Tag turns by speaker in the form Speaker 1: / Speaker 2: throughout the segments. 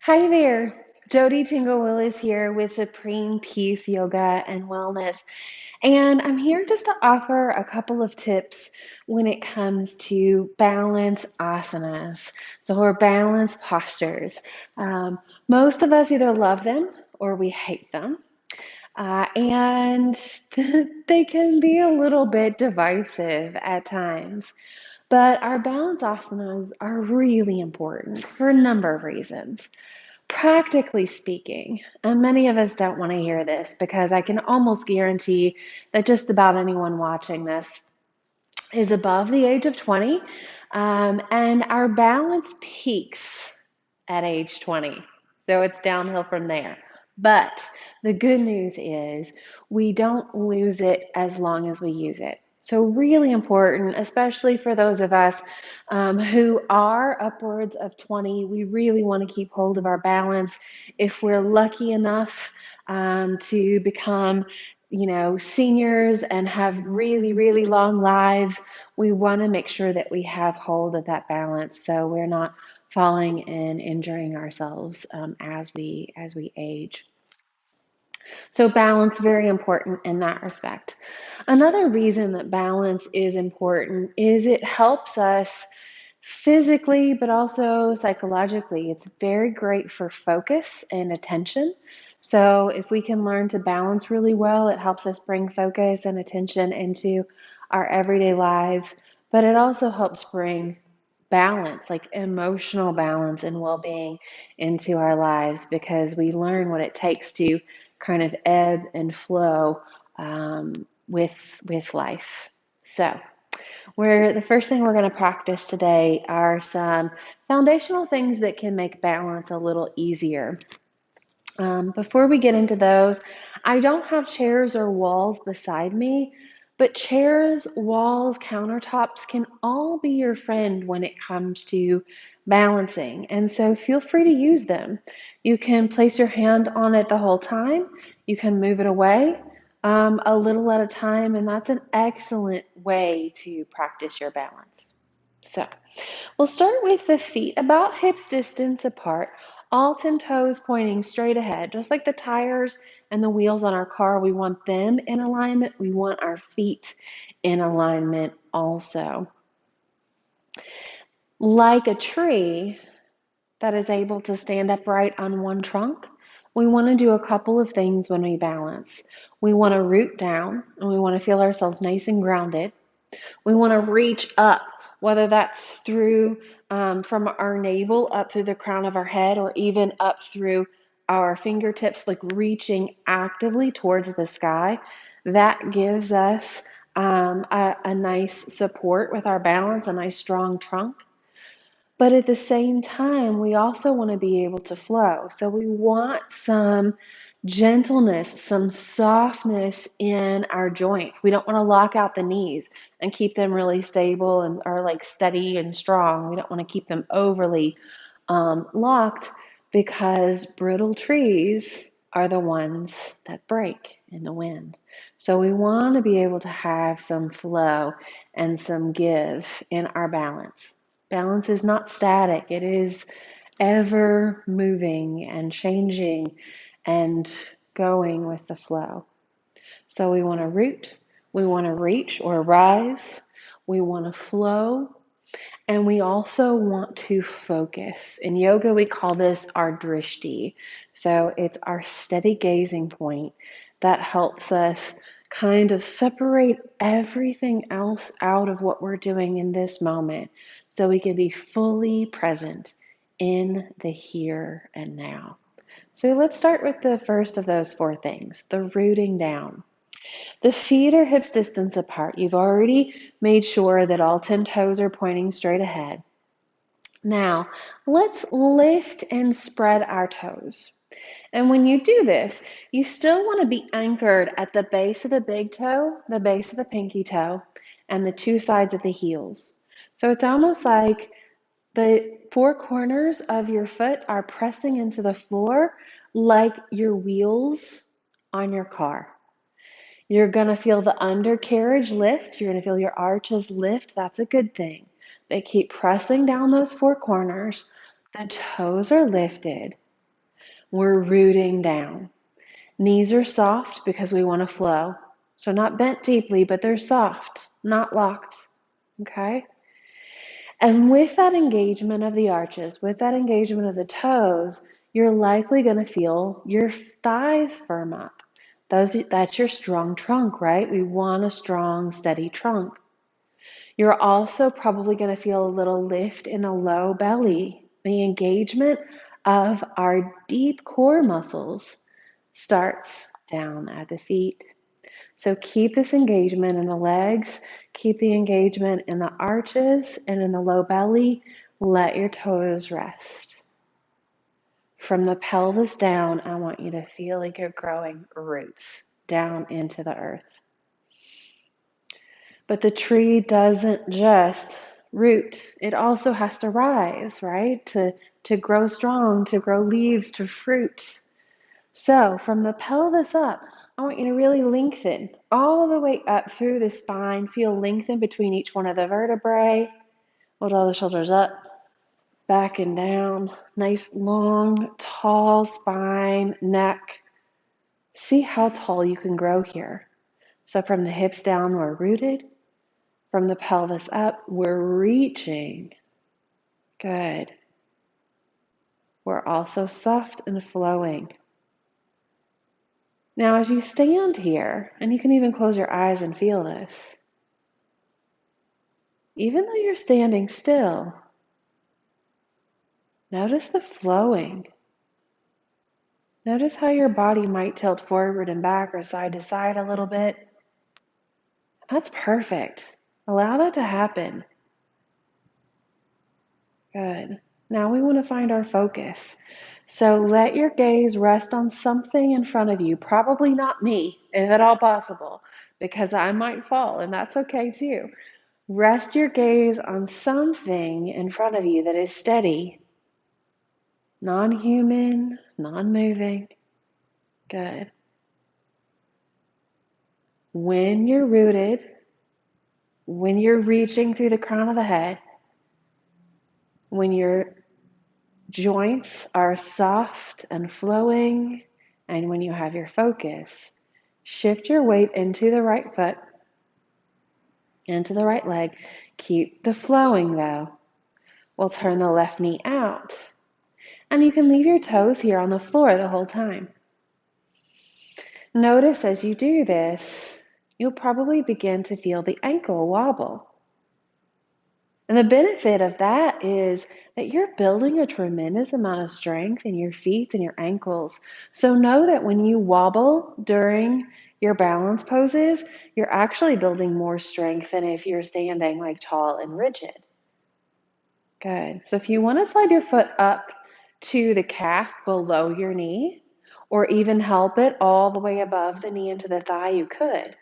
Speaker 1: Hi there. Jody Tingle Willis here with Supreme Peace Yoga and Wellness. And I'm here just to offer a couple of tips when it comes to balance asanas, or balance postures. Um, Most of us either love them or we hate them. And they can be a little bit divisive at times. But our balance asanas are really important for a number of reasons. Practically speaking, and many of us don't want to hear this because I can almost guarantee that just about anyone watching this is above the age of 20, and our balance peaks at age 20. So it's downhill from there. But the good news is we don't lose it as long as we use it. So, really important, especially for those of us who are upwards of 20, we really want to keep hold of our balance. If we're lucky enough to become seniors and have really, really long lives, we want to make sure that we have hold of that balance so we're not falling and injuring ourselves as we age. So balance very important in that respect. Another reason that balance is important is it helps us physically but also psychologically. It's very great for focus and attention. So if we can learn to balance really well, it helps us bring focus and attention into our everyday lives, but it also helps bring balance, like emotional balance and well-being into our lives because we learn what it takes to kind of ebb and flow with life. So, the first thing we're going to practice today are some foundational things that can make balance a little easier. Before we get into those, I don't have chairs or walls beside me, but chairs, walls, countertops can all be your friend when it comes to balancing. And so feel free to use them. You can place your hand on it the whole time. You can move it away a little at a time, and that's an excellent way to practice your balance. So, we'll start with the feet about hips distance apart, all 10 toes pointing straight ahead. Just like the tires and the wheels on our car, we want them in alignment. We want our feet in alignment also. Like a tree that is able to stand upright on one trunk, we want to do a couple of things when we balance. We want to root down and we want to feel ourselves nice and grounded. We want to reach up, whether that's through from our navel up through the crown of our head or even up through our fingertips, like reaching actively towards the sky. That gives us a nice support with our balance, a nice strong trunk. But at the same time, we also want to be able to flow. So we want some gentleness, some softness in our joints. We don't want to lock out the knees and keep them really stable and are like steady and strong. We don't want to keep them overly locked because brittle trees are the ones that break in the wind. So we want to be able to have some flow and some give in our balance. Balance is not static. It is ever moving and changing and going with the flow. So we want to root, we want to reach or rise, we want to flow, and we also want to focus. In yoga, we call this our drishti. So it's our steady gazing point that helps us kind of separate everything else out of what we're doing in this moment so we can be fully present in the here and now. So let's start with the first of those four things, the rooting down. The feet are hips distance apart. You've already made sure that all 10 toes are pointing straight ahead. Now, let's lift and spread our toes. And when you do this, you still want to be anchored at the base of the big toe, the base of the pinky toe, and the two sides of the heels. So it's almost like the four corners of your foot are pressing into the floor like your wheels on your car. You're going to feel the undercarriage lift. You're going to feel your arches lift. That's a good thing. But keep pressing down those four corners. The toes are lifted. We're rooting down. Knees are soft because we want to flow. So not bent deeply, but they're soft, not locked. Okay? And with that engagement of the arches, with that engagement of the toes, you're likely going to feel your thighs firm up. That's your strong trunk, right? We want a strong, steady trunk. You're also probably going to feel a little lift in the low belly. The engagement of our deep core muscles starts down at the feet. So keep this engagement in the legs, keep the engagement in the arches and in the low belly. Let your toes rest. From the pelvis down, I want you to feel like you're growing roots down into the earth. But the tree doesn't just root, it also has to rise, right? To grow strong, to grow leaves, to fruit. So from the pelvis up, I want you to really lengthen all the way up through the spine. Feel lengthen between each one of the vertebrae. Hold all the shoulders up, back and down. Nice, long, tall spine, neck. See how tall you can grow here. So from the hips down, we're rooted. From the pelvis up, we're reaching. Good. We're also soft and flowing. Now, as you stand here, and you can even close your eyes and feel this, even though you're standing still, notice the flowing. Notice how your body might tilt forward and back or side to side a little bit. That's perfect. Allow that to happen. Good. Now we want to find our focus. So let your gaze rest on something in front of you, probably not me, if at all possible, because I might fall, and that's okay too. Rest your gaze on something in front of you that is steady, non-human, non-moving. Good. When you're rooted, when you're reaching through the crown of the head, when your joints are soft and flowing, and when you have your focus, shift your weight into the right foot, into the right leg. Keep the flowing though. We'll turn the left knee out. And you can leave your toes here on the floor the whole time. Notice as you do this, you'll probably begin to feel the ankle wobble. And the benefit of that is that you're building a tremendous amount of strength in your feet and your ankles. So know that when you wobble during your balance poses, you're actually building more strength than if you're standing like tall and rigid. Good. So if you want to slide your foot up to the calf below your knee, or even help it all the way above the knee into the thigh, you could.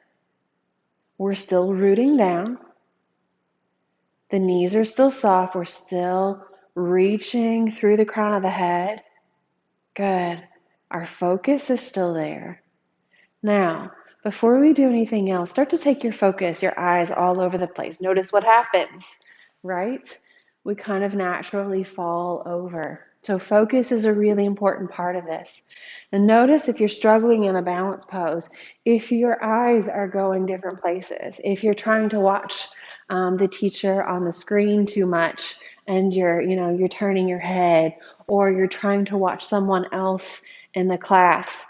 Speaker 1: We're still rooting down. The knees are still soft. We're still reaching through the crown of the head. Good. Our focus is still there. Now, before we do anything else, start to take your focus, your eyes all over the place. Notice what happens, right? We kind of naturally fall over. So focus is a really important part of this. And notice if you're struggling in a balance pose, if your eyes are going different places, if you're trying to watch the teacher on the screen too much and you're turning your head, or you're trying to watch someone else in the class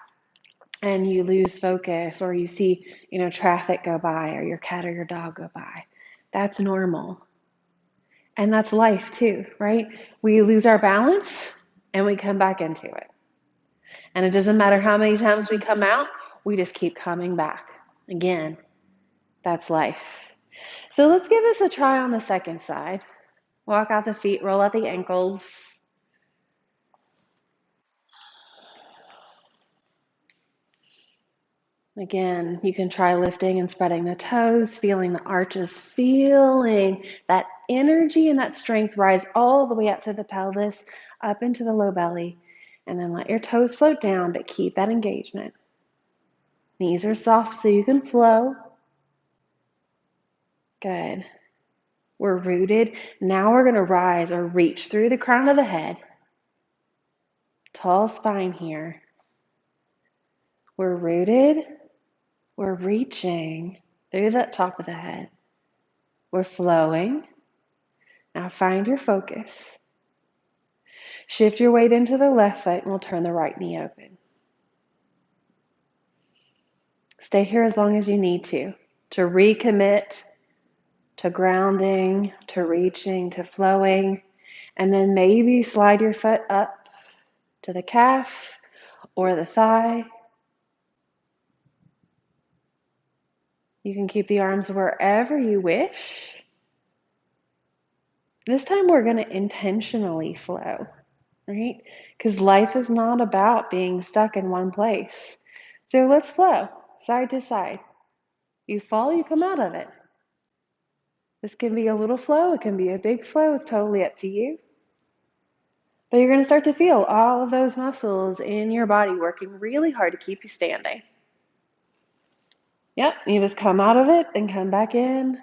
Speaker 1: and you lose focus, or you see, traffic go by, or your cat or your dog go by. That's normal. And that's life too, right? We lose our balance and we come back into it. And it doesn't matter how many times we come out, we just keep coming back. Again, that's life. So let's give this a try on the second side. Walk out the feet, roll out the ankles. Again, you can try lifting and spreading the toes, feeling the arches, feeling that energy and that strength rise all the way up to the pelvis, up into the low belly, and then let your toes float down, but keep that engagement. Knees are soft so you can flow. Good. We're rooted. Now we're going to rise or reach through the crown of the head. Tall spine here. We're rooted. We're reaching through that top of the head. We're flowing. Now find your focus. Shift your weight into the left foot and we'll turn the right knee open. Stay here as long as you need to recommit to grounding, to reaching, to flowing, and then maybe slide your foot up to the calf or the thigh. You can keep the arms wherever you wish. This time we're going to intentionally flow, right? Because life is not about being stuck in one place. So let's flow side to side. You fall, you come out of it. This can be a little flow, it can be a big flow, it's totally up to you. But you're going to start to feel all of those muscles in your body working really hard to keep you standing. Yep, you just come out of it and come back in.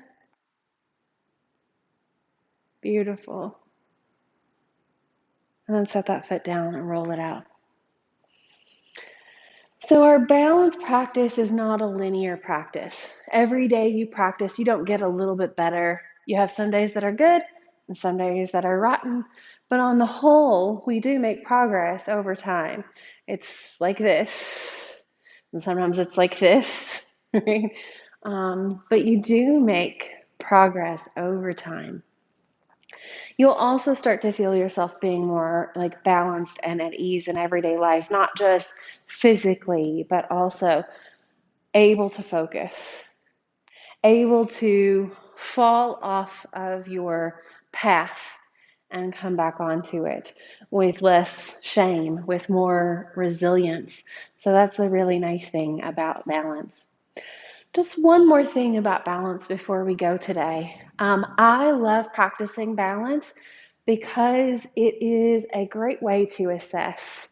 Speaker 1: Beautiful. And then set that foot down and roll it out. So our balance practice is not a linear practice. Every day you practice, you don't get a little bit better. You have some days that are good and some days that are rotten. But on the whole, we do make progress over time. It's like this, and sometimes it's like this, right? But you do make progress over time. You'll also start to feel yourself being more like balanced and at ease in everyday life, not just physically, but also able to focus, able to fall off of your path and come back onto it with less shame, with more resilience. So that's a really nice thing about balance. Just one more thing about balance before we go today. I love practicing balance because it is a great way to assess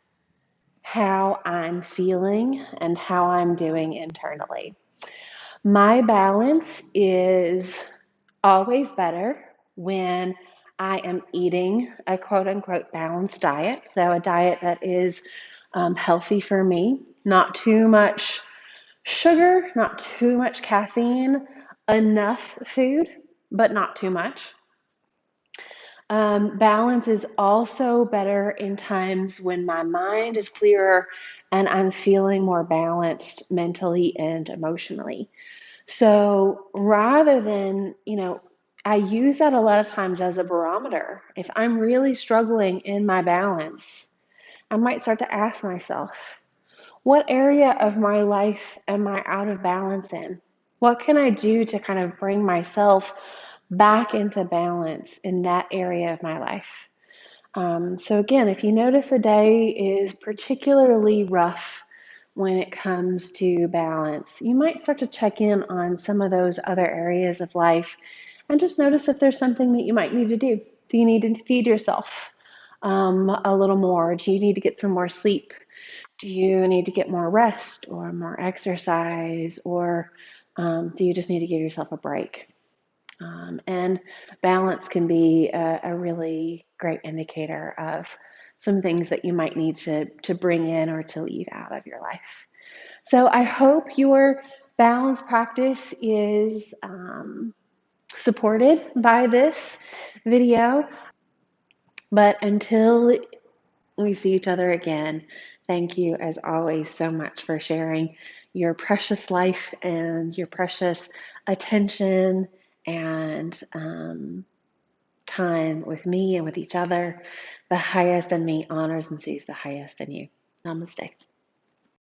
Speaker 1: how I'm feeling and how I'm doing internally. My balance is always better when I am eating a quote unquote balanced diet. So a diet that is healthy for me, not too much sugar, not too much caffeine, enough food, but not too much. Balance is also better in times when my mind is clearer and I'm feeling more balanced mentally and emotionally. So rather than, I use that a lot of times as a barometer. If I'm really struggling in my balance, I might start to ask myself, what area of my life am I out of balance in? What can I do to kind of bring myself back into balance in that area of my life? So again, if you notice a day is particularly rough when it comes to balance, you might start to check in on some of those other areas of life and just notice if there's something that you might need to do. Do you need to feed yourself a little more? Do you need to get some more sleep? Do you need to get more rest or more exercise, or do you just need to give yourself a break? And balance can be a really great indicator of some things that you might need to bring in or to leave out of your life. So I hope your balance practice is supported by this video. But until we see each other again, thank you as always so much for sharing your precious life and your precious attention and time with me and with each other. The highest in me honors and sees the highest in you. Namaste.